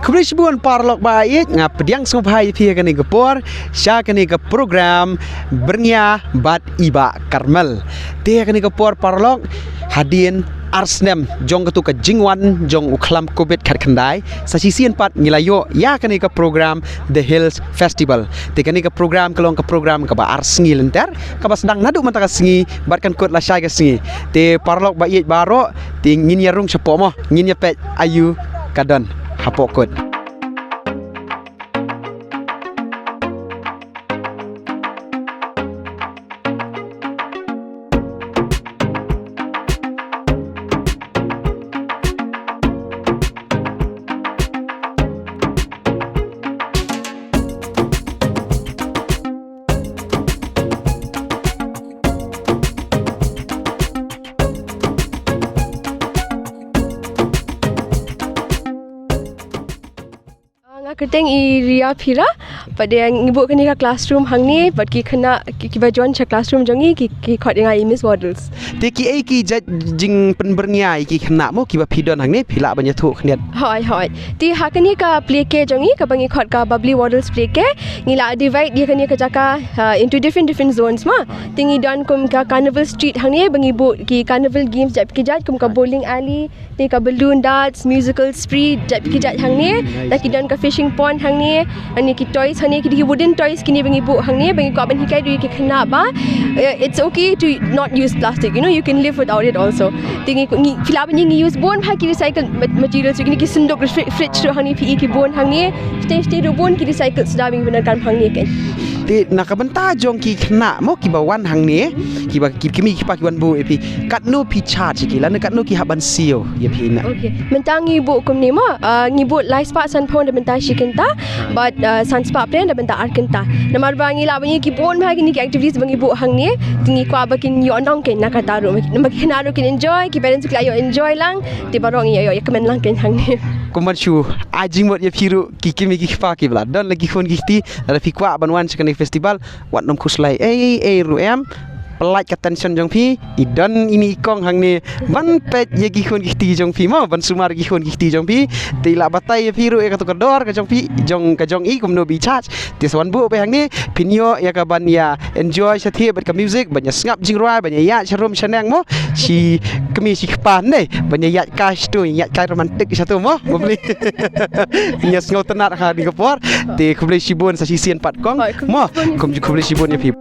Kebersibun parlok baik ngap pediang sumpai pia kani kepor sya kani ke program bernia bat iba Karmel. Dia kani kepor parlok hadin Arsnem jong ketu ke jingwan jong uklam kubit kat kendai sasisian pat ngilayo ya kani ke program The Hills Festival. Dia kani ke program kelong ke program ke ba arsengi lenter ke ba sedang nadu mantaka sengi batkan kut la syai ke sengi. Te parlok baik baro ti ngin yarung sepo mo ngin ya pet ayu kadon hapokut. Keteng i ria phira pada yang ibu kini ka classroom hang ni pat ki kena ki bajuan cha classroom jongi ki khot ngai Miss Models te ki ai ki jing penbernia ki kena mo ki ba phidon hang ni phila banya thu khniat hoi ti ha kini ka play ke jongi ka bangi khot ka bubbly models play ke ngila divide dia kini ka jaka into different zones ma tingi don kum ka carnival street hang ni bangi bu ki carnival games jap ki jat kum ka bowling alley ti ka balloon darts musical spree jap ki jat hang ni ta ki don ka fishing pond hang ni ani ki toys hang ni ki wooden toys kini bangi bu hang ni bangi ko ban hikai du ki khna ba it's okay to not use plastic, you know, you can live without it also tingi phila ban ngi use bon ha ki recycle materials kini ki sunduk fridge tu hang ni pi ki bon hang ni stay do bon ki recycle sudah bangi benar kan hang ni kan te nakabenta jong ki khna mo ki ba wan hang ni ki ba ki mi ki pa ki wan bu epi kat no pi charge ki lan kat no ki haban sio ye pi na okay mentangi bu kum ni ma ngibu life spa san pon de benta shikenta but san spa plan de benta arkenta namar bangi la bangi ki bon ma ki activities bangi bu hang ni tingi kwa ba kin yo ndong ken nakataru nama kinaru kin enjoy ki parents ki ayo enjoy lang ti barong yo recommend lang ken hang ni kumanchu ajing mot ye piru ki kimi ki pa ki bla don lagi phone ki ti ada fi kwa banwan sekani festival wat nom khuslai ruem pelaj ka tension jong phi idon ini kong hang ni ban pet ye gi khon gi ti jong phi mo ban sumar gi khon gi ti jong phi ti la batai ye piru e ka to dor ka jong phi jong i kum no bi charge ti swan bu pe hang ni pinyo ya ka ban ya enjoy sathi bet ka music banya ngap jing roi banya ya charum chanang mo si kemi si pan dei banya ya ka stu ya ka romantik satu mo beli nya ngau tenat ha di kepor ti kubli sibun sa sisian pat kong mo kum ju kubli sibun ye phi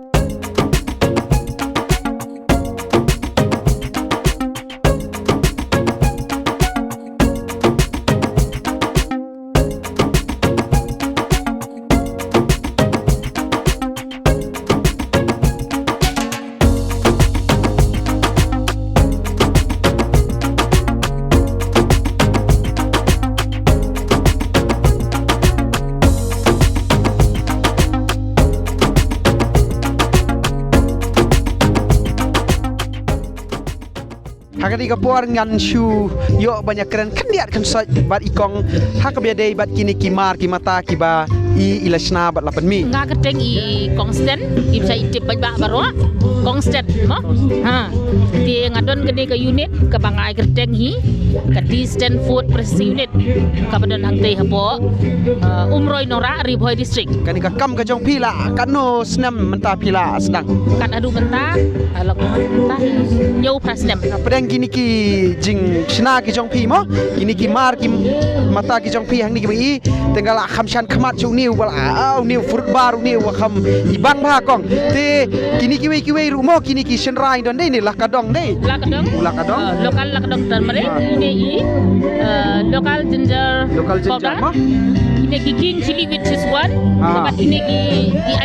Hakati kapor ngan shu yo banyak keren kendiat kan saj bat ikong hakabede bat kini kimar kimata kiba i ilasna bat lapan mi nga keteng i konstant i bisa itip ba baro konstant mo ha ti ngadon gede ke unit ke bangai keteng hi ke distant food processing unit ka badon hangtei hapo umroi nora ribhoi district kani ka kam ka jong pila kano snam menta pila sedang kan adu menta alok menta yo prasnem pedang kini ki jing shna ki jong pi mo kini ki mar ki mata ki jong pi hang ni ki bi tinggal khamshan khamat chu niu wal niu fruit bar niu wa kham ibang bha kong te kini ki we ru mo kini ki shen rai don dei ni lakadong dei lakadong lokal lakadong termere ini local ginger powder mo ini ki king chili with this one bakat ini ki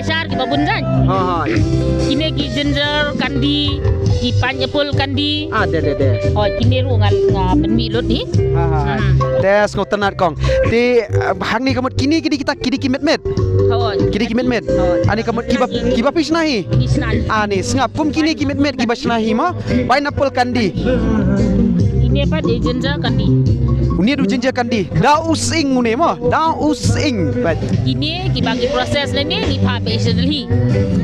achar ki babun jan ini ki ginger kandi ki pineapple kandi de oh kini ru ngal penmi lot ni des ko tenat kong te hang ni kamut kini kita kidi kimet met kidi kimet met ani kamut kiba pisnahi ani sngap kum kini kimet met kiba snahi mo pineapple kandi ini apa de ginger kandi Uni du ginger kandi. Da using uni mo. Da using. Ini ki bagi proses ni ni pa be sedeli.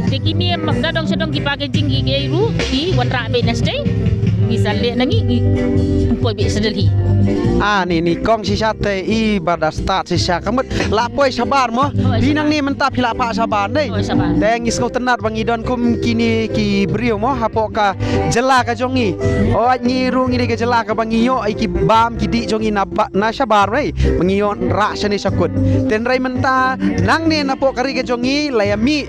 Te kini magda dong sedong ki packaging ki geiru ki wanra be neste. Ki sale nangi ki poi be sedeli. ni kong sisa te I pada start sisa kamet la poi sabar mo di nang ni mentap hila pak sabar dei teng isau tenat bang idon kum kini ki brio mo hapo ka jela ka jongi o ni rungi de ka jela ka bang iyo ki bam ki di jongi na sabar rei bang iyo ra sani sakut ten rai menta nang ni napo kari ka jongi layami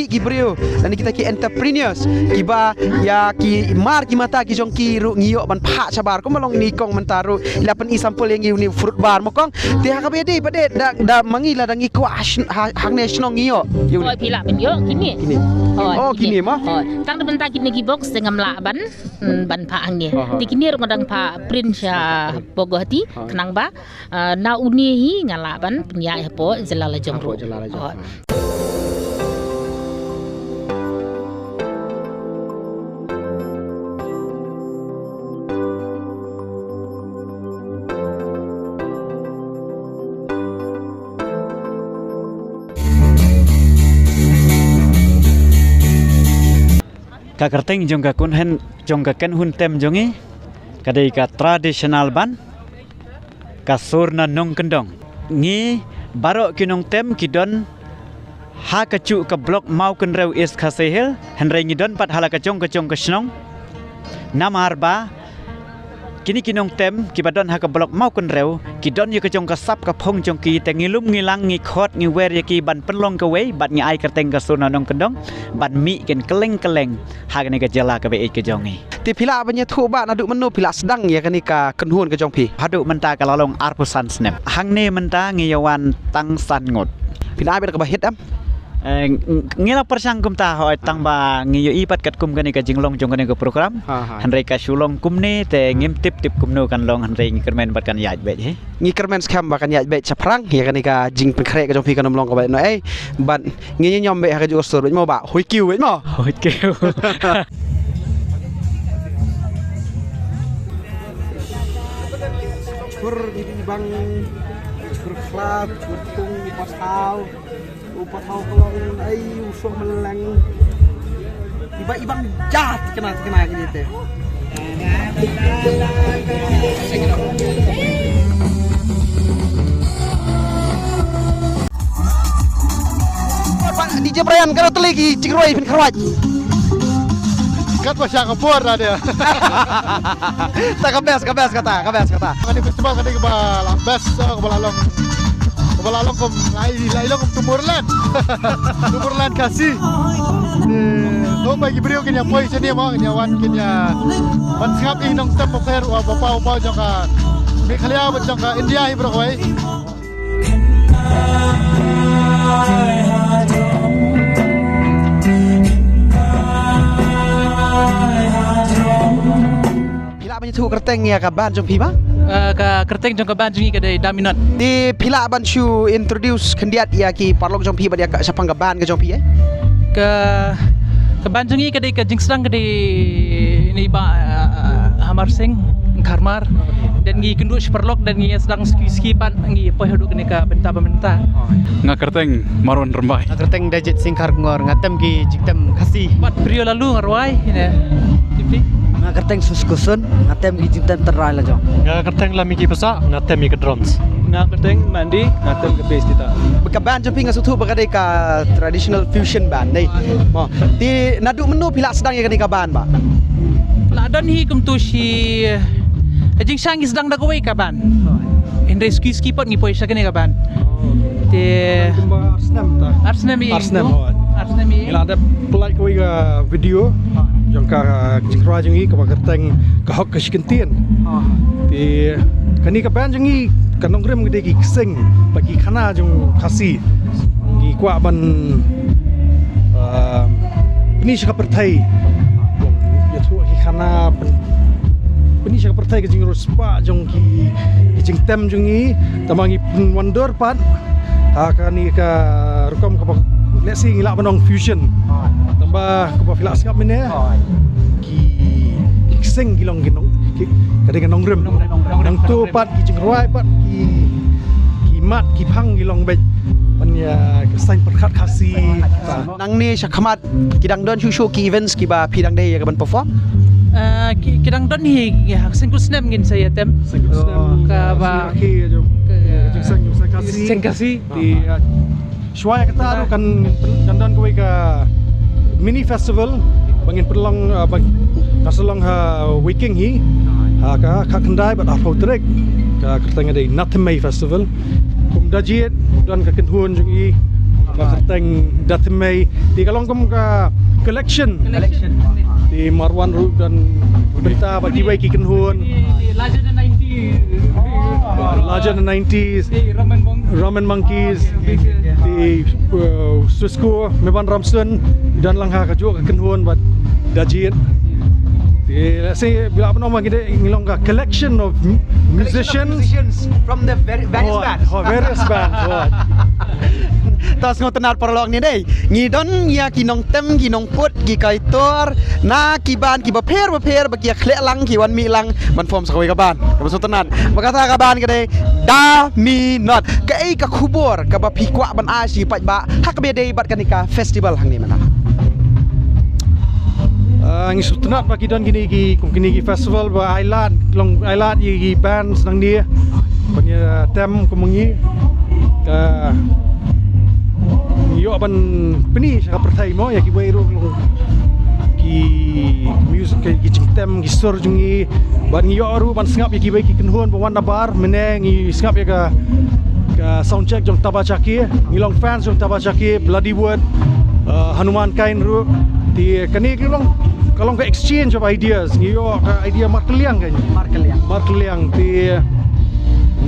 ki brio dan kita ki entrepreneurs ki ba ya ki mar ki mata ki jong ki ru ngiyo ban pak sabar ko malong ni kong mentaru ilapan isampel yang ni fruit bar mo kong ti ha ka bedi pade da mangila dang ikwa hang national ngiyo oi pila ben yo kini oh kini mah tang de benta kini ki box dengan la ban pa hang ni ti kini ro dang pa prince bogo hati kenang ba na uni hi ngala ban punya po jelala jongro ka kerteng jong ka kun hen jong ka ken hun tem jongi kadai ka tradisional ban ka surna nong kendong ngi barok kinong tem kidon ha ka cu ka blok mau ken rew is ka sehel hen re ngidon pat hala ka jong ka snong namar ba kini kinong tem kibadon ha ka blok mau ken rew kidon ye ka jong ka sap ka phong jong ki te ngilum ngilang ngi khot ngi wer ye ki ban penlong ka wei bat ngi ai kerteng ka surna nong kendong ban mi ken keleng ha ka ni ka jela ka be ke jongi ti pila banya thu ba na du menu pila sedang ya kani ka kenhun ka jong pi hadu menta ka lalong arpusan snap hang ne menta ngi yawan tang san ngot pila be ka ba het am ngila persang kum ta hoi tang ba ngi yo ipat kat kum kani ka jinglong jong kani ka program hanrei ka sulong kum ne te ngim tip kum no kan long hanrei ngi kermen bat kan yaj be he ngi kermen skam ba kan yaj be chaprang ya kani ka jing pen kre ka jong pi ka nom long ka ba no ban ngi nyom be ka ju sor be mo ba hoi kiu be mo hoi kiu kur di bang kur klap kur tung di pasau upat hau kelong usah meleng ibang jahat kena gini teh DJ Brian kalau telegi cikroi pin krawat kat pasang kapur ada tak kabes kata kani festival kani ke bas ke balalong kom lailong kom tumurlan kasih to bagi brio kenya poi sini mo nyawan kenya man singap inong tem per apa jangka Meghalaya jangka India hi bro koi banyak tu kerteng ya ka ban jong pi ba ka kerteng jong ka ban jong ka dai daminat di pila ban shu introduce kendiat ya ki parlok jong pi ba dia ka sapang ka ban ka jong pi ka ban jong ka dai ka jingsang ka dai ni ba Hamar Singh Karmar dan ngi kendu perlok dan ngi sedang skipan ngi poi hadu kene ka benta nga kerteng Marwan Rembai nga kerteng Dajit Singkar ngor ngatem ki jiktem kasih pat brio lalu ngarwai ine tipi nga kerteng suskusun ngatem ki jiktem terai la jong nga kerteng lami ki pesa ngatem ki drones nga kerteng mandi ngatem ke base kita ka ban jong pi nga sutu ba ka dai ka traditional fusion band dai mo di nadu menu pila sedang ya ka ban ba la don hi kum tu si jingsang is sedang dagawai ka ban in rescue skipot ngi poi sa kene ka ban te Arsnam ila ada pelai koi ga video yang ka jingkra jingi ka kerteng ka hok ka sikentien ti kani ka ban jingi kanong rem gede ki sing bagi khana jung khasi ngi kwa ban ini saka pertai ya tu ki khana ini saka pertai ke jing ruspa jung ki jing tem jungi tamangi wonder pan kani ka rukam ka lesi ngila banong fusion tambah ka filak singap mene ki sing gilong kadang nong rem nong tu pat ki jing ruai pat ki mat ki phang gilong bet pan ya kesain perkhat khasi nang ni syakhamat kidang don shushu ki events ki ba pidang day ya ka ban perform Kidang don hi singkul snap ngin saya tem. Ka ba sengkasi di Shwaya kata kan don kowe ka mini festival bangin perlong kaselong ha weekend hi ka kendai bat afro trek ka kerteng ada Nathemay festival kum dajiet don ka kenhun jung i ka kerteng Nathemay di kalong kum ka collection di Marwan Ru dan benta bagi baiki kenhun larger than 90s Ramen Monkeys di Swisco Meban Ramson dan langha ka juga kenhun bat dajiet di let's say bila apa nama kita ngilong ka collection of musicians from the various bands. Various bands. Tas ngotenat perlong ni deh. Ngidon ya kinong tem kinong put ki kaitor na kiban ki baper bagi khlek lang ki wan mi lang man form sakoi kaban. Kamu sotenan. Makata kaban kade da mi not. Ka ei ka khubor ka ba phikwa ban a si pat ba hak be dei bat kanika festival hang ni mana. Ngi sotenat bagi don gini ki festival ba island long island yi bands nang dia. Punya tem kumengi ka yo ban peni sa pertai mo ya ki wairu ki music ki jingtem ki sor jungi ban yo ru ban sngap ya ki wai ki kenhon ban bar meneng ngi sngap ya ka sound check jong tabachaki ngilong fans jong tabachaki bloody wood Hanuman kain ru ti kani ngilong kalong ka exchange of ideas ngi yo ka idea markeliang kan markeliang ti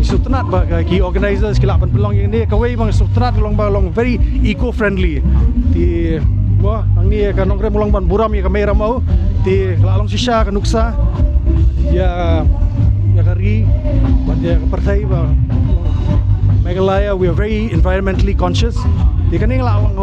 Sultanat ba ki organizers kilapan pelong yang ni kawai bang sultanat long very eco friendly ti wah ang ni ka nong rem long ban buram ya kamera mau ti lalong sisa ka nuksa ya kari bat ya partai ba Meghalaya we are very environmentally conscious di kaning lalong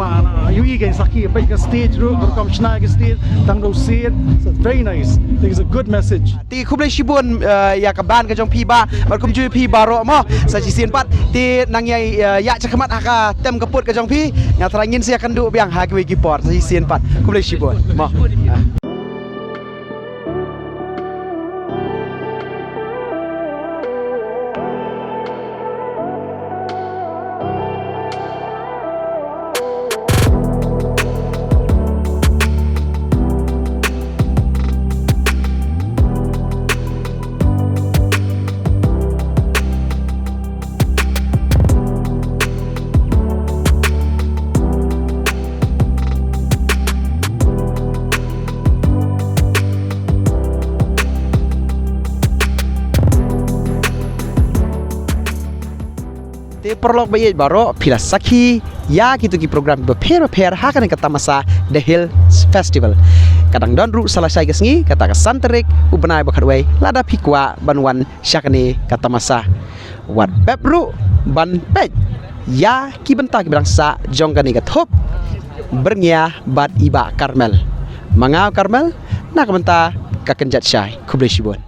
yui kan saki pa ka stage ru kom chna ka stage tang do see it so it's very nice I think it's a good message Ti kublai shibun ya kaban ka jong pi ba bar kum jui pi baro mo sa ci sin pat ti nang ya chakmat aka tem kaput ka jong pi nya trangin sia kan du biang ha ki port sa ci sin pat kublai shibun mo perlok bayi baro pila sakhi ya gitu ki program beper hakan kata masa The Hill Festival kadang don ru salah saya gesngi kata kesanterik ubenai bakadway lada pikwa banwan syakani kata masa wat bebru ban pej ya ki benta ki bangsa jongkani gathop bernya bad iba Karmel mangau Karmel nak benta kakenjat syai kublai shibun